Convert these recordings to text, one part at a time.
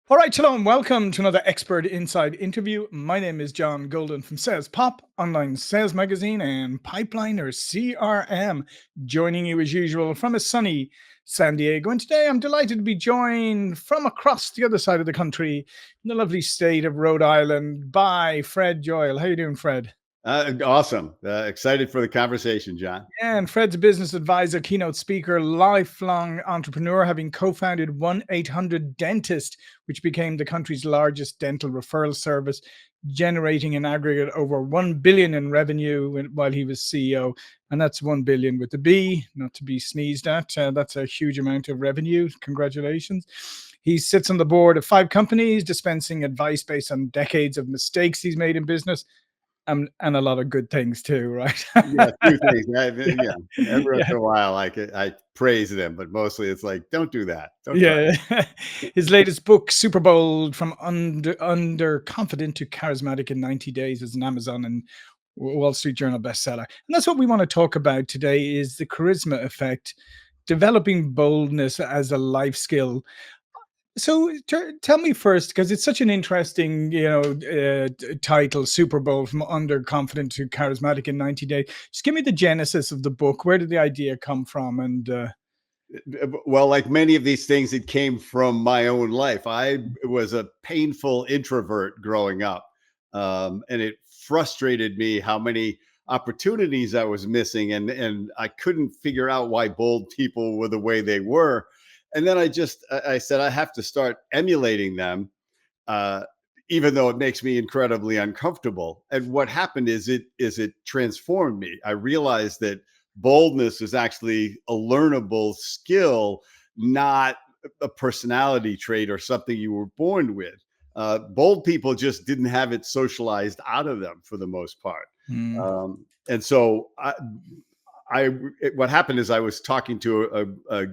All right, hello and welcome to another Expert Inside interview. My name is John Golden from SalesPOP, online sales magazine and Pipeliner CRM, joining you as usual from a sunny San Diego. And today I'm delighted to be joined from across the other side of the country, in the lovely state of Rhode Island, by Fred Joyal. How you doing, Fred? Awesome. Excited for the conversation, John. And Fred's a business advisor, keynote speaker, lifelong entrepreneur, having co-founded 1-800-DENTIST, which became the country's largest dental referral service, generating an aggregate over 1 billion in revenue while he was CEO. And that's 1 billion with the B, not to be sneezed at. That's a huge amount of revenue. Congratulations. He sits on the board of 5 companies, dispensing advice based on decades of mistakes he's made in business. And a lot of good things too, right? Yeah, two things. Yeah, every once Yeah. in a while, I praise them, but mostly it's like, don't do that. Don't try. Yeah. His latest book, Superbold, from under confident to charismatic in 90 days, is an Amazon and Wall Street Journal bestseller. And that's what we want to talk about today is the charisma effect, developing boldness as a life skill. So tell me first, because it's such an interesting, title, Super Bowl from underconfident to charismatic in 90 days. Just give me the genesis of the book. Where did the idea come from? And Well, like many of these things, it came from my own life. I was a painful introvert growing up, and it frustrated me how many opportunities I was missing, and I couldn't figure out why bold people were the way they were. And then I said I have to start emulating them, uh, even though it makes me incredibly uncomfortable. And what happened is it transformed me. I realized that boldness is actually a learnable skill, not a personality trait or something you were born with. Bold people just didn't have it socialized out of them for the most part. mm, And so what happened is I was talking to a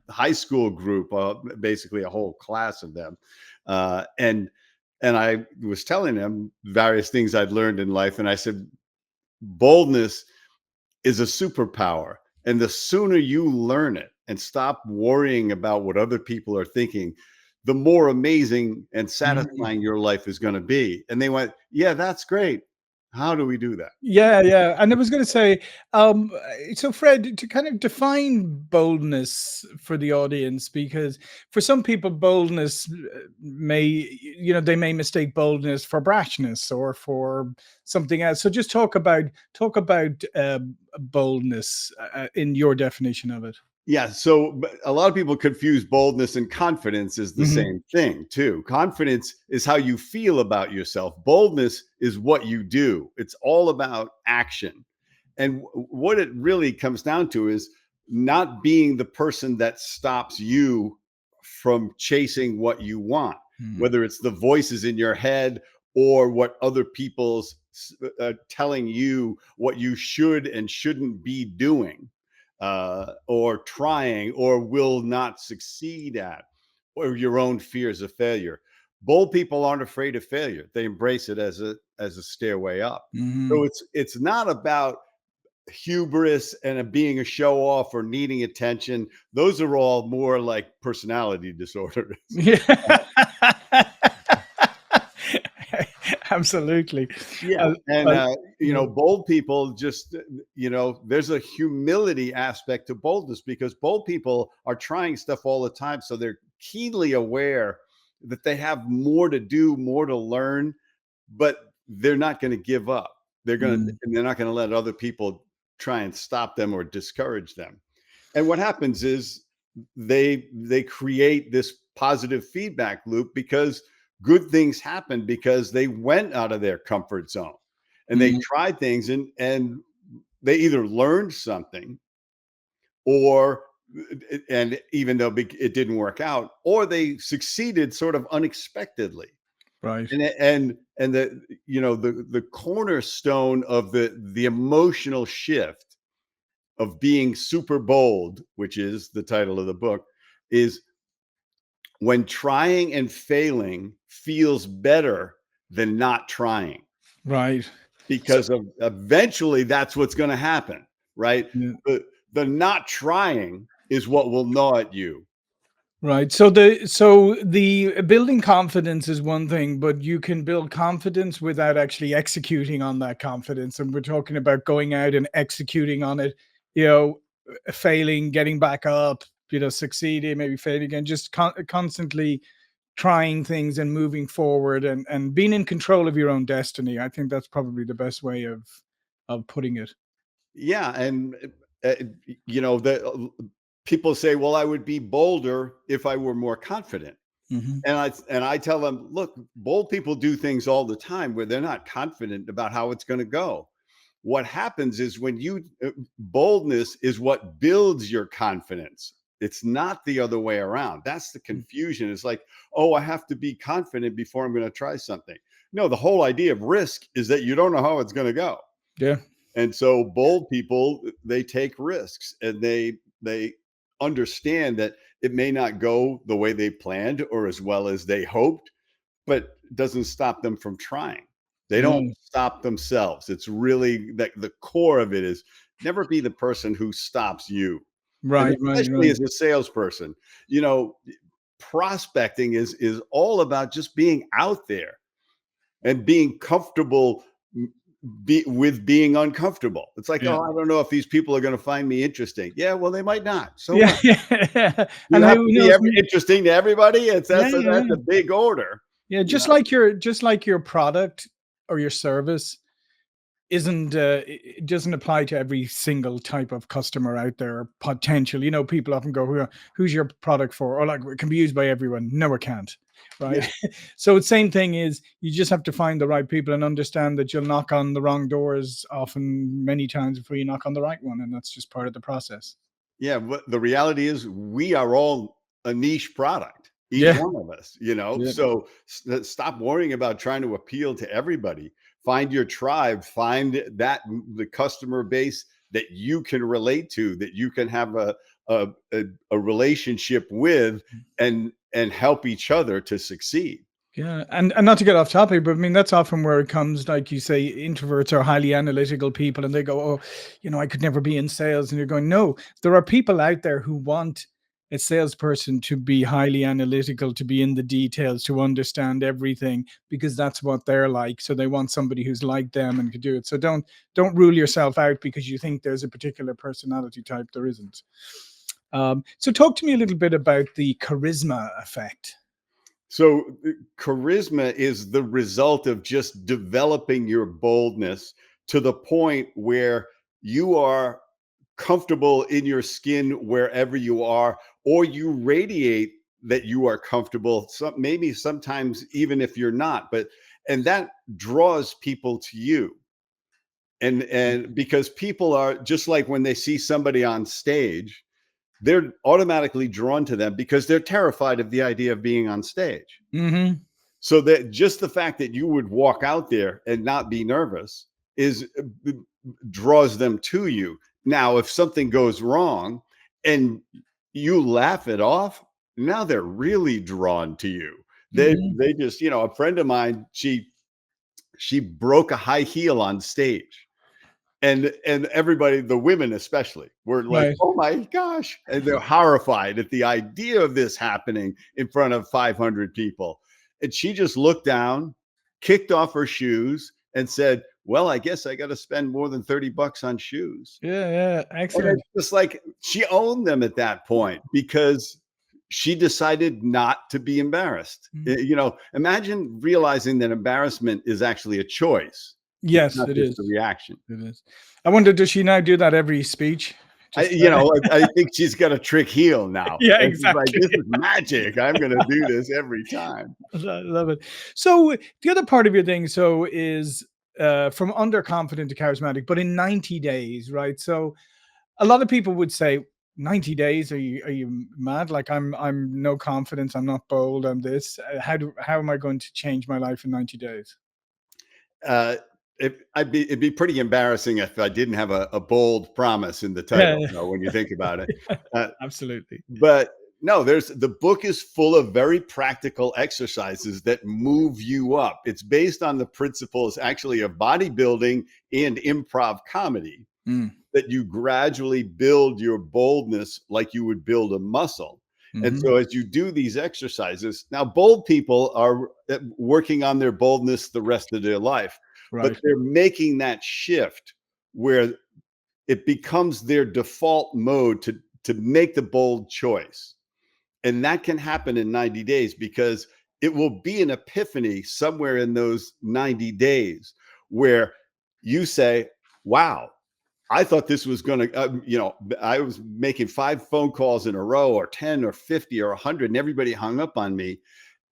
high school group, basically a whole class of them, and I was telling them various things I'd learned in life, and I said, boldness is a superpower, and the sooner you learn it and stop worrying about what other people are thinking, the more amazing and mm. satisfying your life is going to be. And they went, "Yeah, that's great. How do we do that?" Yeah, yeah. And I was going to say, so Fred, to kind of define boldness for the audience, because for some people, boldness may, they may mistake boldness for brashness or for something else. So just talk about boldness in your definition of it. Yeah, so a lot of people confuse boldness and confidence as the Hmm. same thing, too. Confidence is how you feel about yourself. Boldness is what you do. It's all about action. And what it really comes down to is not being the person that stops you from chasing what you want, whether it's the voices in your head or what other people's telling you what you should and shouldn't be doing, or trying or will not succeed at, or your own fears of failure. Bold people aren't afraid of failure. They embrace it as a stairway up. So Hmm. it's not about hubris and being a show off or needing attention. Those are all more like personality disorders. Yeah. Absolutely. Yeah. Uh, And, well, yeah. bold people just, there's a humility aspect to boldness because bold people are trying stuff all the time. So they're keenly aware that they have more to do, more to learn, but they're not going to give up. Mm. And they're not going to let other people try and stop them or discourage them. And what happens is they create this positive feedback loop because good things happen because they went out of their comfort zone and they Mm. tried things and they either learned something or and even though it didn't work out, or they succeeded sort of unexpectedly. Right. And the cornerstone of the emotional shift of being super bold, which is the title of the book, is when trying and failing feels better than not trying, Right. So because eventually that's what's going to happen, right? yeah. The not trying is what will gnaw at you. Right. So the building confidence is one thing, but you can build confidence without actually executing on that confidence. And we're talking about going out and executing on it, you know, failing, getting back up, succeeding, maybe failing again, just constantly trying things and moving forward and being in control of your own destiny. I think that's probably the best way of putting it. Yeah, and uh, the people say, "Well, I would be bolder if I were more confident." Hmm. And I tell them, "Look, bold people do things all the time where they're not confident about how it's going to go. What happens is when boldness is what builds your confidence. It's not the other way around. That's the confusion. It's like, oh, I have to be confident before I'm going to try something. No, the whole idea of risk is that you don't know how it's going to go. Yeah. And so bold people, they take risks, and they understand that it may not go the way they planned or as well as they hoped, but it doesn't stop them from trying. They don't No. stop themselves. It's really that the core of it is never be the person who stops you. And Right, right, especially right. as a salesperson, you know, prospecting is all about just being out there and being comfortable with being uncomfortable. It's like, Yeah. oh, I don't know if these people are going to find me interesting. Yeah, well, they might not. So Yeah, what? yeah. You And have who to be knows? interesting to everybody. Yeah, That's yeah. a big order. Yeah, You just know. like your product or your service isn't it doesn't apply to every single type of customer out there or potential. People often go, who's your product for? Or like it can be used by everyone. No, it can't. Right. Yeah, So the same thing is you just have to find the right people and understand that you'll knock on the wrong doors often many times before you knock on the right one. And that's just part of the process. yeah. But the reality is, we are all a niche product. Each Yeah. one of us. You know. Yeah. So stop worrying about trying to appeal to everybody. Find your tribe. Find the customer base that you can relate to, that you can have a relationship with, and help each other to succeed. Yeah, and not to get off topic, but I mean that's often where it comes. Like you say, introverts are highly analytical people, and they go, "Oh, I could never be in sales." And you're going, "No, there are people out there who want a salesperson to be highly analytical, to be in the details, to understand everything, because that's what they're like. So they want somebody who's like them and could do it. So don't rule yourself out because you think there's a particular personality type. There isn't. So talk to me a little bit about the charisma effect. So, charisma is the result of just developing your boldness to the point where you are comfortable in your skin wherever you are, or you radiate that you are comfortable. Maybe sometimes even if you're not, and that draws people to you. And because people are just like when they see somebody on stage, they're automatically drawn to them because they're terrified of the idea of being on stage. Hmm. So that just the fact that you would walk out there and not be nervous is draws them to you. Now, if something goes wrong and you laugh it off, now they're really drawn to you. They just, a friend of mine, she broke a high heel on stage, and everybody, the women especially, were like, Right. oh my gosh, and they're horrified at the idea of this happening in front of 500 people. And she just looked down, kicked off her shoes, and said, well, I guess I got to spend more than $30 on shoes. Yeah, yeah, And excellent. it's just like she owned them at that point because she decided not to be embarrassed. Mm. Imagine realizing that embarrassment is actually a choice. It's Yes, not it just is. a reaction. It is. I wonder, does she now do that every speech? I, Just you know, I think she's got a trick heel now. yeah, And she's like, exactly. this is magic. I'm going to do this every time. Love it. So the other part of your thing, so is from underconfident to charismatic, but in 90 days, right? So a lot of people would say, 90 days, are you mad? Like I'm no confidence, I'm not bold, I'm this. How am I going to change my life in 90 days? Uh, it'd be pretty embarrassing if I didn't have a bold promise in the Yeah, title, when you think about it. yeah. Uh, Absolutely. but no, the book is full of very practical exercises that move you up. It's based on the principles actually of bodybuilding and improv comedy, Mm. that you gradually build your boldness like you would build a muscle. And Hmm. so as you do these exercises, now bold people are working on their boldness the rest of their life, but Right. they're making that shift where it becomes their default mode to make the bold choice. And that can happen in 90 days because it will be an epiphany somewhere in those 90 days where you say, wow, I thought this was going to, I was making 5 phone calls in a row or 10 or 50 or 100 and everybody hung up on me.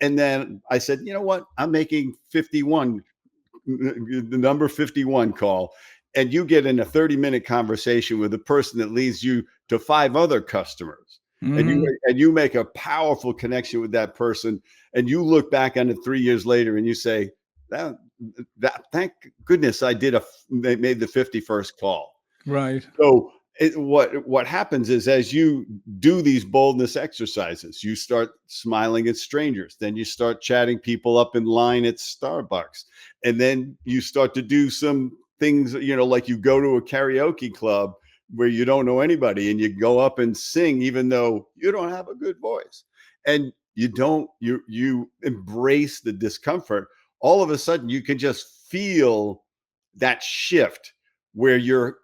And then I said, you know what? I'm making 51, the number 51 call, and you get in a 30-minute conversation with a person that leads you to 5 other customers. And Hmm. you make a powerful connection with that person, and you look back on it 3 years later and you say, that thank goodness I made the 51st call. Right. So what happens is as you do these boldness exercises, you start smiling at strangers, then you start chatting people up in line at Starbucks, and then you start to do some things, like you go to a karaoke club where you don't know anybody and you go up and sing even though you don't have a good voice, and you embrace the discomfort. All of a sudden you can just feel that shift where you're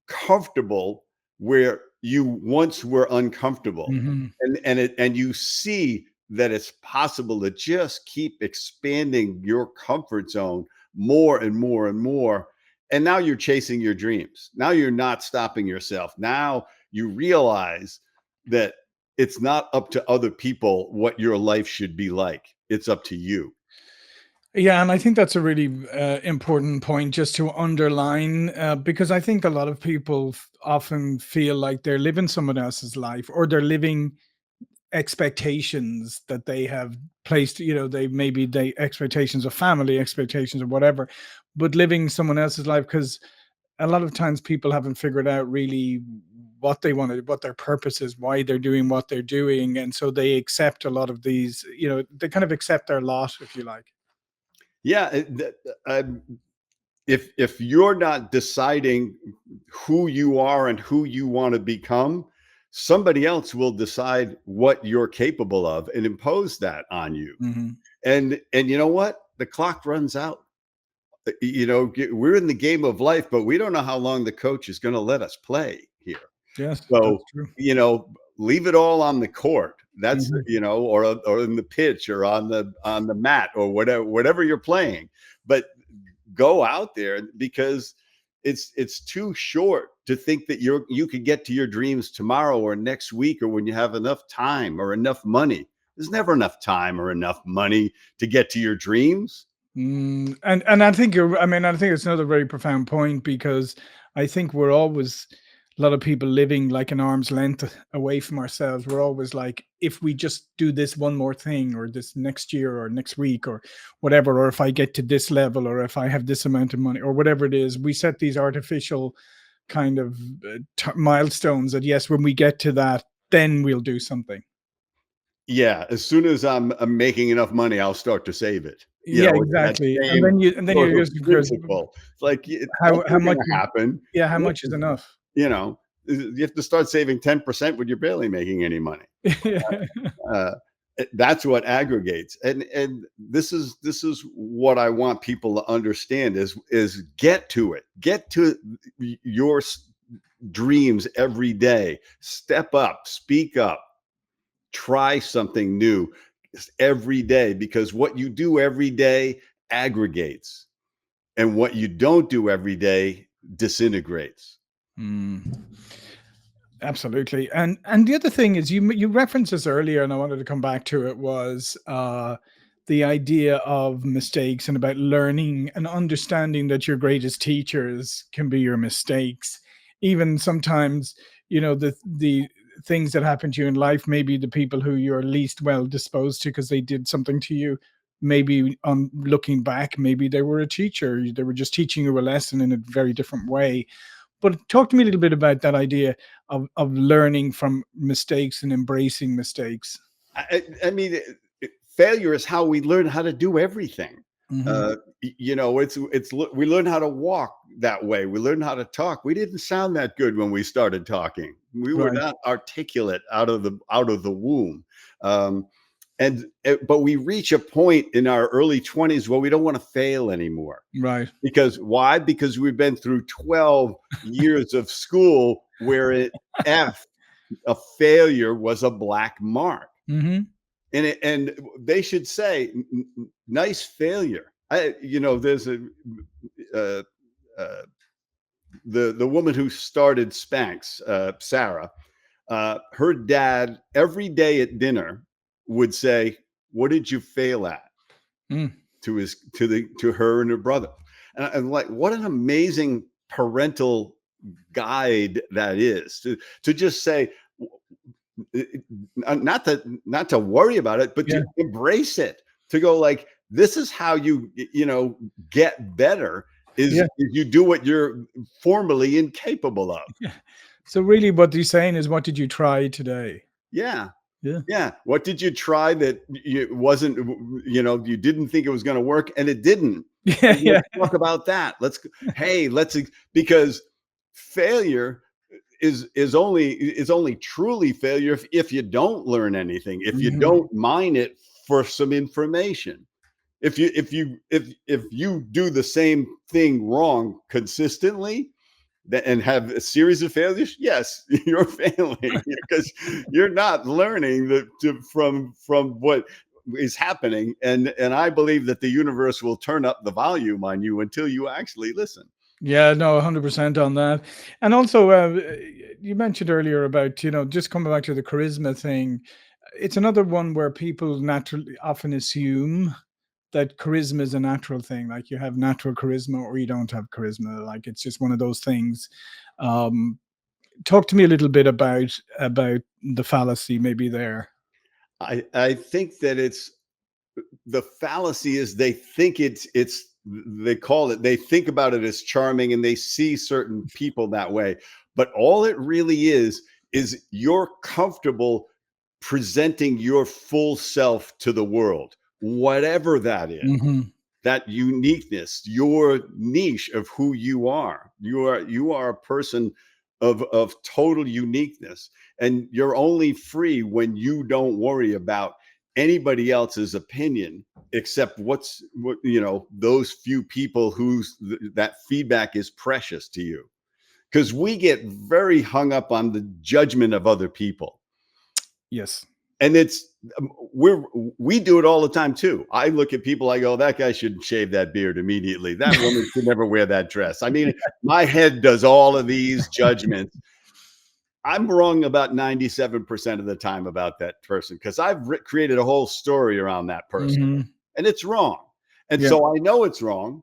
comfortable where you once were uncomfortable, Hmm. and you see that it's possible to just keep expanding your comfort zone more and more and more. And now you're chasing your dreams. Now you're not stopping yourself. Now you realize that it's not up to other people what your life should be like. It's up to you. Yeah, and I think that's a really important point just to underline, because I think a lot of people often feel like they're living someone else's life, or they're living expectations that they have placed, they maybe they expectations of family, expectations or whatever, but living someone else's life, because a lot of times people haven't figured out really what they want to, what their purpose is, why they're doing what they're doing, and so they accept a lot of these, they kind of accept their lot, if you like. Yeah, if you're not deciding who you are and who you want to become, somebody else will decide what you're capable of and impose that on you. Hmm. And you know what? The clock runs out. We're in the game of life, but we don't know how long the coach is going to let us play here. Yes, that's So, true. leave it all on the court. That's, Hmm. or in the pitch or on the mat or whatever you're playing. But go out there because it's too short to think that you could get to your dreams tomorrow or next week or when you have enough time or enough money. There's never enough time or enough money to get to your dreams. And I think I think it's another very profound point, because I think we're always, a lot of people living like an arm's length away from ourselves. We're always like, if we just do this one more thing, or this next year, or next week, or whatever, or if I get to this level, or if I have this amount of money, or whatever it is, we set these artificial kind of milestones that, yes, when we get to that, then we'll do something. Yeah, as soon as I'm making enough money, I'll start to save it. Yeah, It's that exactly. And same then you're sort of just, because principle. It's like that's how not much going to happen. yeah, how Look, much is enough? You know, you have to start saving 10% when you're barely making any money. Uh, that's what aggregates, and this is what I want people to understand is get to your dreams every day. Step up, speak up, try something new every day, because what you do every day aggregates, and what you don't do every day disintegrates. Mm. Absolutely. And the other thing is, you referenced this earlier, and I wanted to come back to it, was the idea of mistakes, and about learning and understanding that your greatest teachers can be your mistakes. Even sometimes, the things that happen to you in life, maybe the people who you're least well disposed to because they did something to you, maybe on looking back, maybe they were a teacher. They were just teaching you a lesson in a very different way. But talk to me a little bit about that idea of learning from mistakes and embracing mistakes. I mean, failure is how we learn how to do everything. Mhm. you know, we learn how to walk that way. We learn how to talk. We didn't sound that good when we started talking. We were Right. not articulate out of the womb. Um, but we reach a point in our early 20s where we don't want to fail anymore. Right. Because why? Because we've been through 12 years of school where a failure was a black mark. Mm-hmm. And they should say, nice failure. There's uh, uh, the woman who started Spanx, Sarah. Her dad every day at dinner would say, "What did you fail at?" Mm. To her and her brother, and like, what an amazing parental guide that is, to just say, not to worry about it, but Yeah. to embrace it, to go like, this is how you get better, Yeah. is you do what you're formerly incapable of. Yeah. So really what he's saying is, what did you try today? Yeah. Yeah. Yeah. What did you try that you wasn't, you didn't think it was going to work, and it didn't? Yeah. Yeah. Let's talk about that. Because failure is only truly failure if you don't learn anything, if you Mhm. don't mine it for some information. If you do the same thing wrong consistently, and have a series of failures, yes, you're failing because you're not learning from what is happening. And I believe that the universe will turn up the volume on you until you actually listen. Yeah, no, 100% on that. And also, you mentioned earlier about, just coming back to the charisma thing. It's another one where people naturally often assume that charisma is a natural thing. Like you have natural charisma or you don't have charisma. Like it's just one of those things. Um, Talk to me a little bit about the fallacy maybe there. I think that it's the fallacy is they think about it as charming, and they see certain people that way. But all it really is you're comfortable presenting your full self to the world, whatever that is, Hmm. that uniqueness, your niche of who you are. You are a person of total uniqueness, and you're only free when you don't worry about anybody else's opinion, except those few people whose that feedback is precious to you. Because we get very hung up on the judgment of other people, Yes. and we do it all the time too. I look at people, I go, that guy should shave that beard immediately. That woman should never wear that dress. I mean, my head does all of these judgments. I'm wrong about 97% of the time about that person, because I've created a whole story around that person, Hmm. and it's wrong. And Yeah. so I know it's wrong.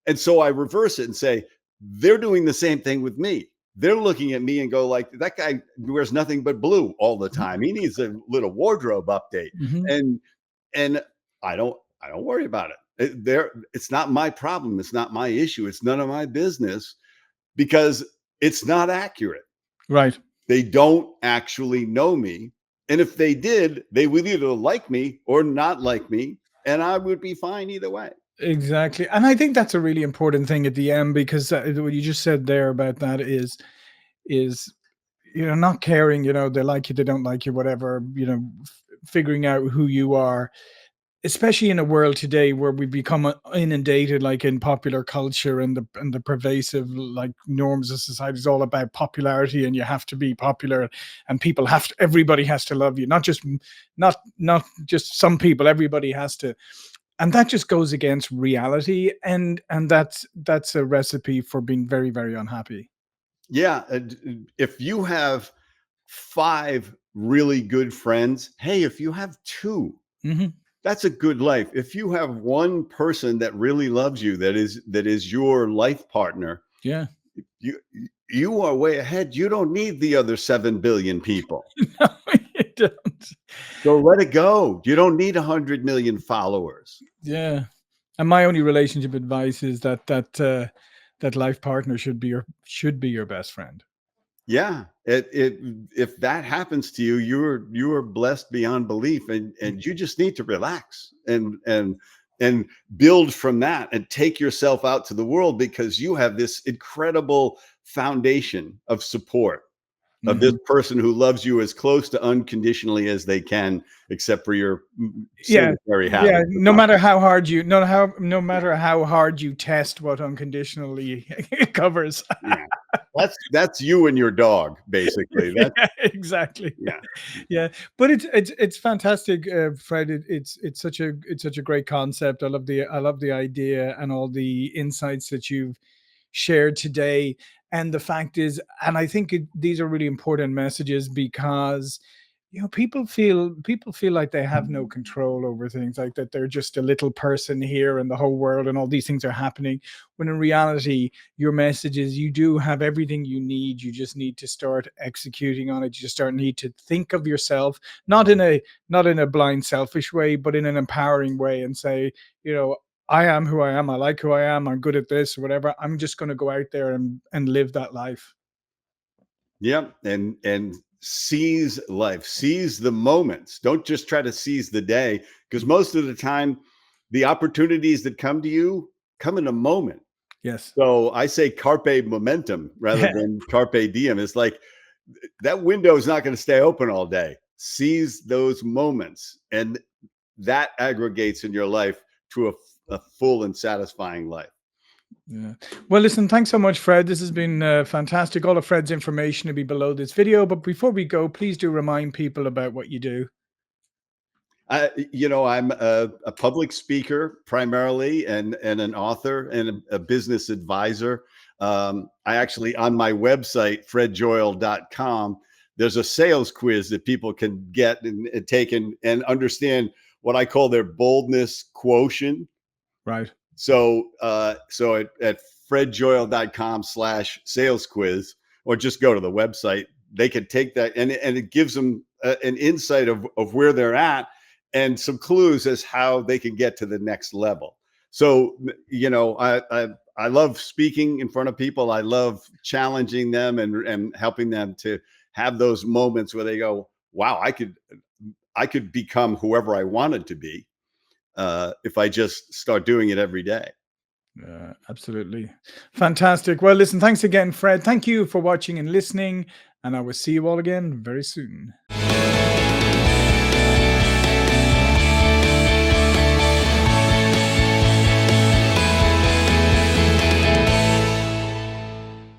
And so I reverse it and say, they're doing the same thing with me. They're looking at me and go like, that guy wears nothing but blue all the time. He needs a little wardrobe update. Hmm. And and I don't worry about it. It's not my problem. It's not my issue. It's none of my business, because it's not accurate. Right. They don't actually know me. And if they did, they would either like me or not like me. And I would be fine either way. Exactly. And I think that's a really important thing at the end, because what you just said there about that is not caring, they like you, they don't like you, whatever, figuring out who you are, especially in a world today where we become inundated, like in popular culture, and the pervasive like norms of society is all about popularity, and you have to be popular, and everybody has to love you, not just some people, everybody has to. And that just goes against reality, and that's a recipe for being very, very unhappy. Yeah. If you have 5 really good friends, hey, if you have 2, Hmm. that's a good life. If you have one person that really loves you, that is your life partner, Yeah. you you are way ahead. You don't need the other 7 billion people. No, you don't. So let it go. You don't need 100 million followers. Yeah. And my only relationship advice is that life partner should be your best friend. Yeah, if that happens to you, you are blessed beyond belief, and you just need to relax and and build from that and take yourself out to the world, because you have this incredible foundation of support of this Mhm. person who loves you as close to unconditionally as they can, except for your Yeah. sanitary Yeah, habits. no matter how hard you no matter how hard you test what unconditionally covers. Yeah. That's you and your dog, basically. That's Yeah, exactly. yeah. Yeah, but it's fantastic, Fred. It's such a great concept. I love the idea and all the insights that you've shared today. And the fact is, and I think these are really important messages because people feel like they have no control over things, like that they're just a little person here in the whole world and all these things are happening, when in reality your message is you do have everything you need. You just need to start executing on it. You just start need to think of yourself, not in a blind selfish way, but in an empowering way, and say, you know, I am who I am. I like who I am. I'm good at this or whatever. I'm just going to go out there and live that life. Yep. And seize life, seize the moments. Don't just try to seize the day, because most of the time the opportunities that come to you come in a moment. Yes. So I say carpe momentum rather than carpe diem. It's like that window is not going to stay open all day. Seize those moments, and that aggregates in your life to a full and satisfying life. Yeah. Well, listen, thanks so much, Fred. This has been fantastic. All of Fred's information will be below this video. But before we go, please do remind people about what you do. I'm a public speaker primarily, and an author and a business advisor. I actually, on my website, fredjoyal.com, there's a sales quiz that people can get and take and understand what I call their boldness quotient. Right. So at fredjoyal.com/sales quiz, or just go to the website, they can take that, and it gives them an insight of where they're at and some clues as how they can get to the next level. So, I love speaking in front of people. I love challenging them and helping them to have those moments where they go, wow, I could become whoever I wanted to be, if I just start doing it every day. Absolutely. Fantastic. Well, listen, thanks again, Fred. Thank you for watching and listening. And I will see you all again very soon.